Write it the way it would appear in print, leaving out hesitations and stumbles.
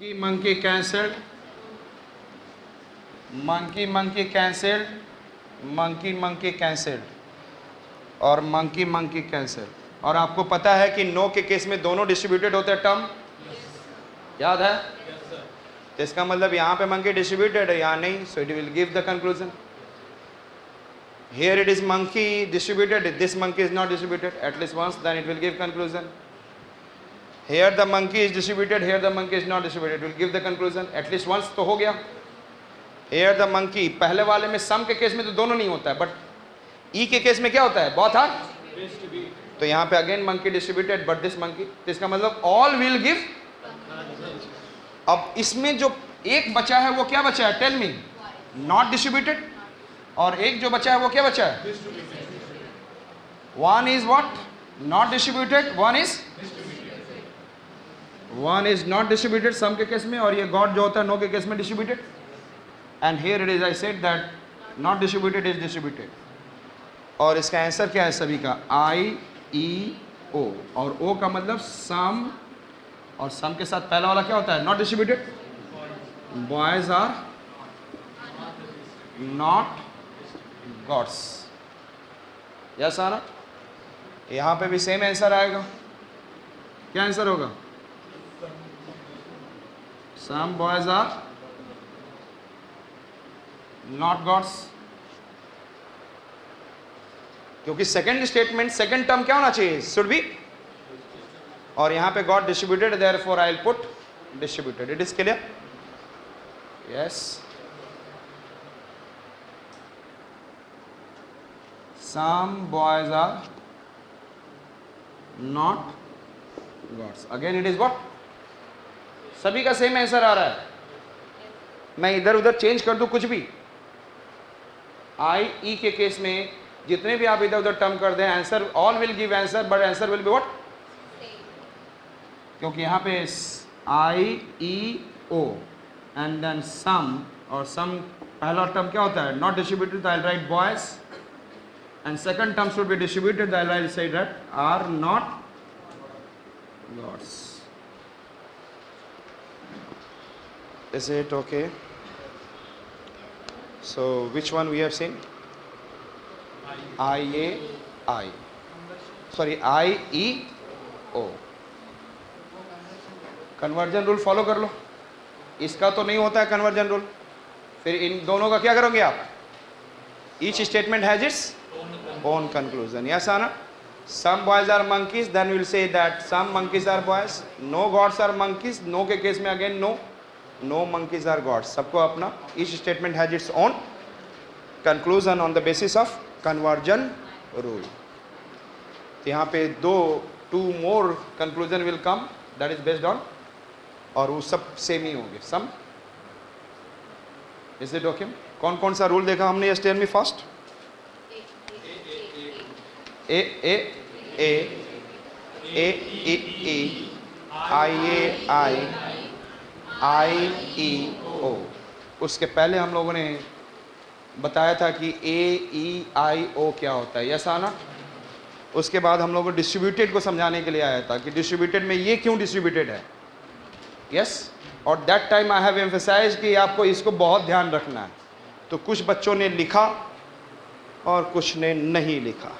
monkey cancelled, monkey cancelled, monkey cancelled और monkey cancelled। और आपको पता है कि नो के केस में दोनों डिस्ट्रीब्यूटेड होते हैं टर्म, याद है? तो इसका मतलब यहाँ पे monkey डिस्ट्रीब्यूटेड है, यहाँ नहीं, so it will give the conclusion. Here it is monkey distributed, this monkey is not distributed at least once, then it will give conclusion. Here the monkey is distributed, here the monkey is not distributed, it will give the conclusion at least once, तो हो गया. Here the monkey, पहले वाले में सम के case में तो दोनों नहीं होता है, बट ई के केस में क्या होता है? बहुत हार्ड. तो यहाँ पे again monkey distributed, but this monkey, तो इसका मतलब all will give. अब इसमें जो एक बचा है वो क्या बचा है? Tell me. Not distributed. और एक जो बचा है वो क्या बचा है? One is what? Not distributed, one is not distributed some के केस में, और ये गॉड जो होता है नो के केस में distributed. And here it is I said that not distributed is distributed. और इसका आंसर क्या है सभी का? आई ई ओ. और ओ का मतलब सम, और सम के साथ पहला वाला क्या होता है? Not distributed. Boys are not gods. Yes are not? यहां पे भी सेम आंसर आएगा. क्या आंसर होगा? Some boys are not gods. क्योंकि सेकंड स्टेटमेंट, सेकंड टर्म क्या होना चाहिए? Should be. और यहां पे god distributed, therefore I will put distributed. It is clear? Yes. Some boys are not gods. Again it is what? सभी का same answer आ रहा है. मैं इधर उधर चेंज कर दूं कुछ भी, आई ई के केस में जितने भी आप इधर उधर टर्म कर दें, answer all will give answer, but answer will be what? क्योंकि यहाँ पे आई ई ओ एंड देन सम, और सम पहला टर्म क्या होता है? Not distributed. I will write boys. And second term should be distributed. I will say that are not gods. Is it okay? So which one we have seen? I A I. Sorry, I E O. Conversion rule follow कर लो. इसका तो नहीं होता है conversion rule. फिर इन दोनों का क्या करोगे आप? Each statement has its own conclusion. Yes or not? Some boys are monkeys, then we will say that some monkeys are boys. No gods are monkeys. No के केस में again no. No monkeys are gods. सबको अपना, each statement has its own conclusion on the basis of conversion rule. तो यहाँ पे two more conclusion will come, that is based on, और वो सब सेम ही होंगे. Some. Is it okay? कौन कौन सा रूल देखा हमने? Just tell me first. ए ए ए ए ई ई आई ए आई आई ई ओ. उसके पहले हम लोगों ने बताया था कि ए ई आई ओ क्या होता है. यस आना? उसके बाद हम लोगों को डिस्ट्रीब्यूटेड को समझाने के लिए आया था कि डिस्ट्रीब्यूटेड में ये क्यों डिस्ट्रीब्यूटेड है. यस. और that time I have emphasise कि आपको इसको बहुत ध्यान रखना है. तो कुछ बच्चों ने लिखा और कुछ ने नहीं लिखा.